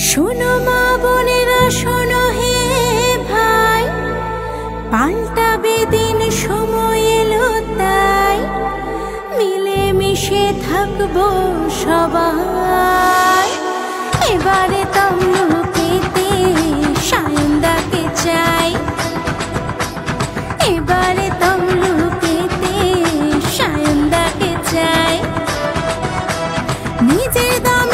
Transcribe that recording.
শোনো মা বোনেরা, শোনো হে ভাই, পাল্টাবে দিন, সময় এলো তাই মিলে মিশে থাকবো সবাই। এবারে তমলুকেতে সায়নদাকে চাই, এবারে তমলুকেতে সায়নদাকে চাই। নিজের দাম